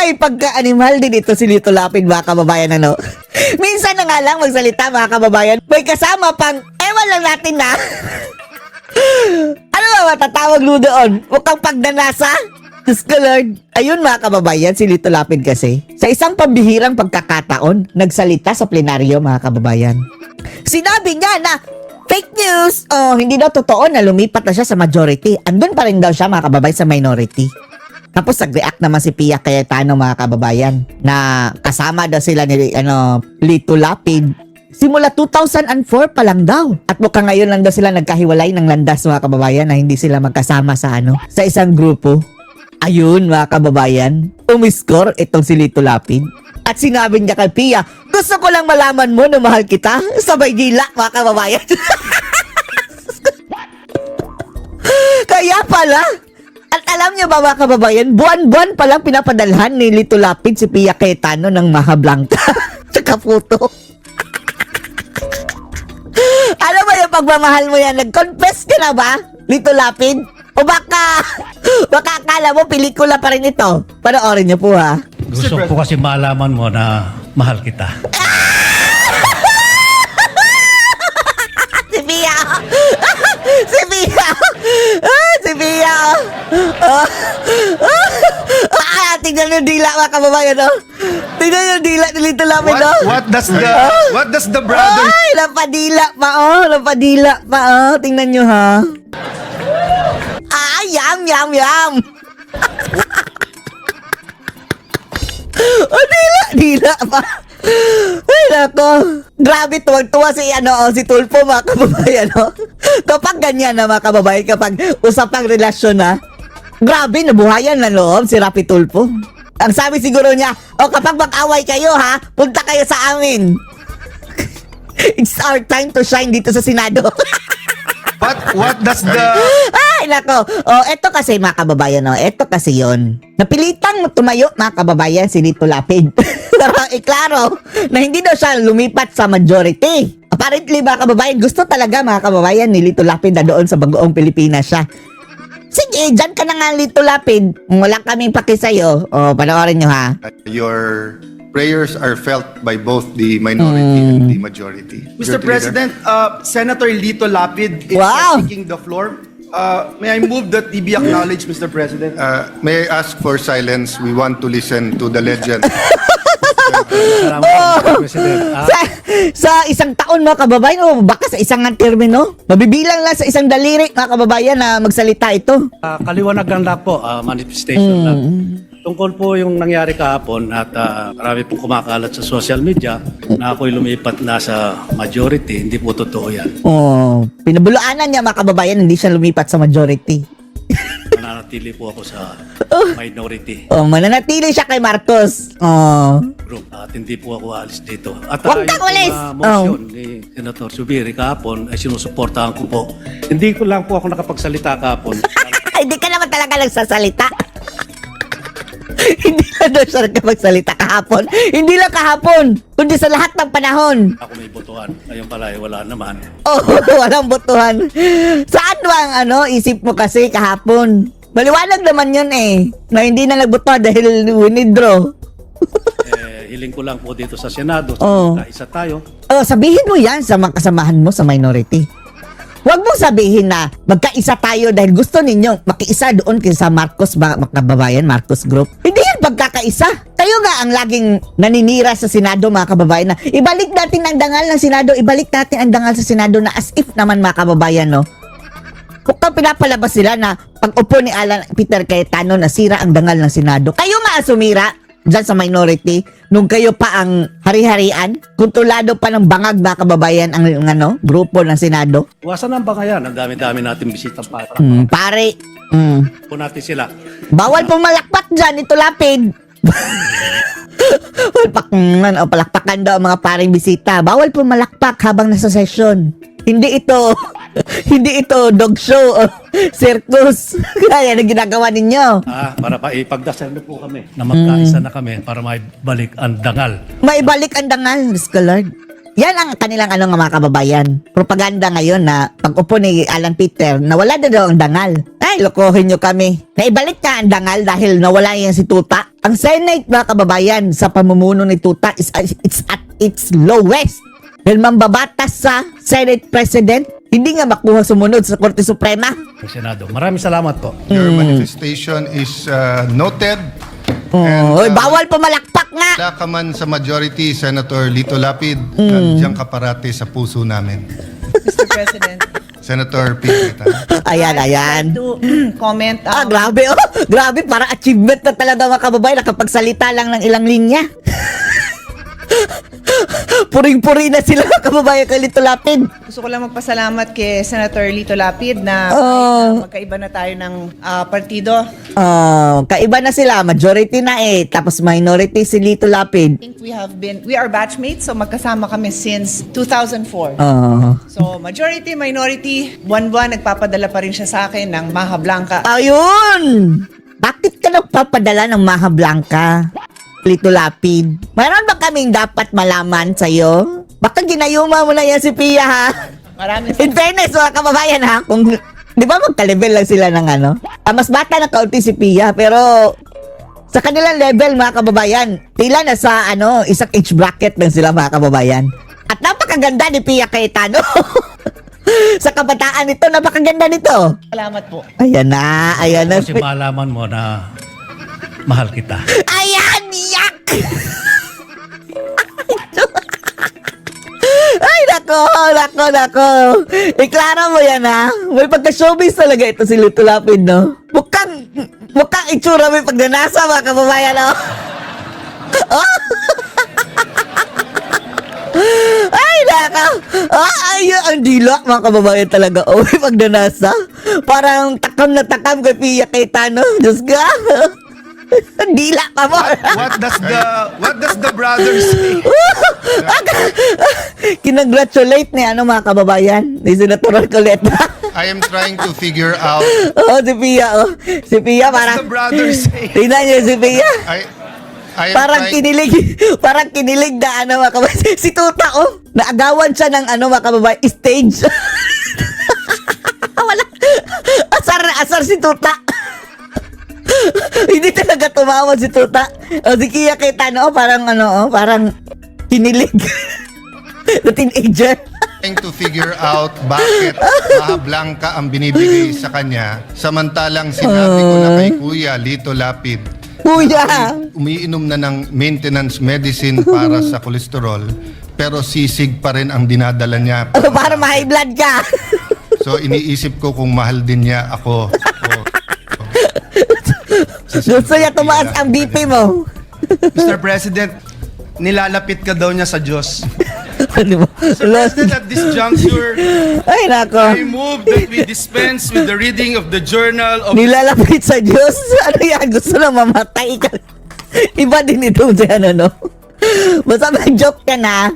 may pagka-animal din ito si Lito Lapid, mga kababayan, ano? Minsan na nga lang magsalita, mga kababayan. May kasama pang, ewan lang natin na. Ano ba matatawag mo doon? Mukhang pagdanasa? Diyos ko Lord. Ayun mga kababayan, si Lito Lapid kasi. Sa isang pambihirang pagkakataon, nagsalita sa plenaryo, mga kababayan. Sinabi niya na, fake news! Oh, hindi daw totoo na lumipat na siya sa majority. Andun pa rin daw siya, mga kababayan, sa minority. Tapos nag-react naman si Pia Cayetano, mga kababayan, na kasama daw sila ni Lito Lapid. Simula 2004 pa lang daw. At mukhang ngayon lang daw sila nagkahiwalay ng landas, mga kababayan, na hindi sila magkasama sa sa isang grupo. Ayun, mga kababayan, umiscore itong si Lito Lapid. At sinabi niya kay Pia, gusto ko lang malaman mo na mahal kita. Sabay gila, mga kababayan. Kaya pala, at alam niyo ba mga kababayan, buwan-buwan palang pinapadalhan ni Lito Lapid si Pia Cayetano ng Maha Blanca. Tsaka puto. Ano ba yung pagmamahal mo yan? Nag-confess ka na ba, Lito Lapid? O baka akala mo pelikula pa rin ito? Panoorin niyo po ha. Gusto ko kasi malaman mo na mahal kita. Si Pia! Si Pia! Si Pia! Tingnan yung dila, mga kababayan, no? Tingnan yung dila ni Lito Lapid, no? What does the brother? Ay, lapadila pa, oh. Lapadila pa, oh. Tingnan nyo, ha? Yum, yum, yum. Oh, dila pa. Ay, nako. Grabe, tuwag-tuwa si Tulfo, mga kababayan, no? Kapag ganyan na, mga kababayan, kapag usapang relasyon na, grabe, nabuhayan na loob si Rapi Tulfo. Ang sabi siguro niya, kapag mag-away kayo, ha, punta kayo sa amin. It's our time to shine dito sa Senado. What does the... Ay, nako. Eto kasi, mga kababayan, eto kasi yon. Napilitang tumayo, mga kababayan, si Lito Lapid. Para iklaro na hindi daw siya lumipat sa majority. Apparently, mga kababayan, gusto talaga, mga kababayan, ni Lito Lapid na doon sa Bagoong Pilipinas siya. Sige, dyan ka na nga, Lito Lapid. Wala kaming paki sa'yo. Panoorin nyo, ha? Your prayers are felt by both the minority and the majority. Mr. President, Senator Lito Lapid is Wow. taking the floor. May I move that he be acknowledged, Mr. President? May I ask for silence? We want to listen to the legend. Salamat, President. Sa isang taon, mga kababayan, o baka sa isang termino, mabibilang lang sa isang daliri, mga kababayan, na magsalita ito. Kaliwanagan lang po, manifestation lang. Tungkol po yung nangyari kahapon at marami pong kumakalat sa social media na ako'y lumipat na sa majority. Hindi po totoo yan. Pinabulaanan niya, mga kababayan, hindi siya lumipat sa majority. Mananatili po ako sa minority Mananatili siya kay Marcos. group at hindi po ako alis dito. At Huwag kang ulis! motion ni Senator Zubiri kahapon ay sinusuportahan ko po. Hindi ko lang po ako nakapagsalita kahapon. Hindi ka naman talaga nagsasalita. Hindi na doon siya nagkapagsalita kahapon. Hindi lang kahapon, kundi sa lahat ng panahon. Ako may botohan. Ngayon pala wala naman. Walang botohan. Saan ba ang isip mo kasi kahapon? Maliwanag naman yun na hindi na nagboto dahil winidraw. Hiling ko lang po dito sa Senado. Isa tayo. Sabihin mo yan sa mga kasamahan mo sa minority. Huwag mong sabihin na magkaisa tayo dahil gusto ninyo makiisa doon kaysa Marcos, kababayan, Marcos Group. Hindi yan pagkakaisa. Kayo nga ang laging naninira sa Senado, mga kababayan, na ibalik natin ang dangal ng Senado, ibalik natin ang dangal sa Senado na as if naman, mga kababayan, no? Kung pinapalabas sila na pag-upo ni Alan Peter Cayetano nasira ang dangal ng Senado. Kayo nga sumira dyan sa minority nung kayo pa ang hari-harian, kontrolado pa ng bangag, mga kababayan, ang grupo ng Senado. Iwasan ang bangayan. Ang dami-dami natin bisita para. Pare. Po natin sila. Bawal pumalakpak dyan, ito Lapid. Palakpakan daw ang mga paring bisita. Bawal pumalakpak habang nasa session. Hindi ito dog show o circus. Kaya na ginagawa ninyo. Para pa ipagdasal na po kami na magkaisa na kami para maibalik ang dangal. Maibalik ang dangal, Diyos ko Lord. Yan ang kanilang ano nga mga kababayan. Propaganda ngayon na pag-upo ni Alan Peter, nawala na daw ang dangal. Ay, lokohin nyo kami. Naibalik ka ang dangal dahil nawala yan si Tuta. Ang Senate mga kababayan sa pamumuno ni Tuta it's at its lowest. Dahil mambabatas sa Senate President, hindi nga makuha sumunod sa Korte Suprema. Ng Senado. Maraming salamat po. Your manifestation is noted. Oy, bawal pumalakpak nga. Wala ka man sa majority, Senator Lito Lapid, nandiyan ka parati sa puso namin. Mr. President. Senator Pete. Ayan. To comment. Grabe oh. Grabe, para achievement na talaga mga kababayan. Nakapagsalita lang ng ilang linya. Puring-puri na sila mga kababayan kay Lito Lapid. Gusto ko lang magpasalamat kay Senator Lito Lapid na magkaiba na tayo ng partido. Kaiba na sila. Majority na tapos minority si Lito Lapid. I think we are batchmates, so magkasama kami since 2004. So majority, minority, buwan-buwan nagpapadala pa rin siya sa akin ng Maha Blanca. Ayun! Bakit ka nagpapadala ng Maha Blanca? Lito Lapid. Mayroon ba kaming dapat malaman sa'yo? Baka ginayuma mo na yan si Pia, ha? Maraming In fairness, mga kababayan, ha? Kung, di ba magka-level lang sila ng ano? Mas bata na kaunti si Pia, pero sa kanilang level, mga kababayan, tila na sa isang age bracket lang sila, mga kababayan. At napakaganda ni Pia Cayetano. Sa kabataan nito, napakaganda nito. salamat po. Ayan na. Kasi malaman mo na mahal kita. Ayan! Yak! Ay, nako. Iklaro mo yan, ha? May pagka-showbiz talaga ito si Lito Lapid, no? Mukhang itsura may pagnanasa, mga kababayan, no? Oh! Ay, nako! Ay, ang dila, mga kababayan talaga. Oh, may pagnanasa. Parang takam na takam kay Pia Cayetano. Diyos ka! Dila pa mo. What does the brothers say? Kinongratulate ni mga kababayan ni Senator Coleta. I am trying to figure out, Si Pia, Si Pia What parang does the brothers say? tingnan niyo si Pia. I am Parang trying, parang kinilig na mga kababayan. Si Tuta, naagawan siya ng mga kababayan, stage. Wala. Asar si Tuta. Hindi talaga tumawa si Tuta. Si Pia Cayetano, parang kinilig. Na teenager. trying to figure out bakit Maha Blanca ang binibigay sa kanya, samantalang sinabi ko na kay Kuya Lito Lapid, Kuya! umiinom na ng maintenance medicine para sa kolesterol, pero sisig pa rin ang dinadala niya. Para ma-high blood ka. So iniisip ko kung mahal din niya ako. Gusto niya tumaas ang BP mo. Mr. President, nilalapit ka daw niya sa Diyos. Ano mo? Mr. President, at this juncture, Ay, nako. I move that we dispense with the reading of the journal of Nilalapit sa Diyos. Ano yan? Gusto na mamatay ka. Iba din ito dyan, Basta mag-joke ka na.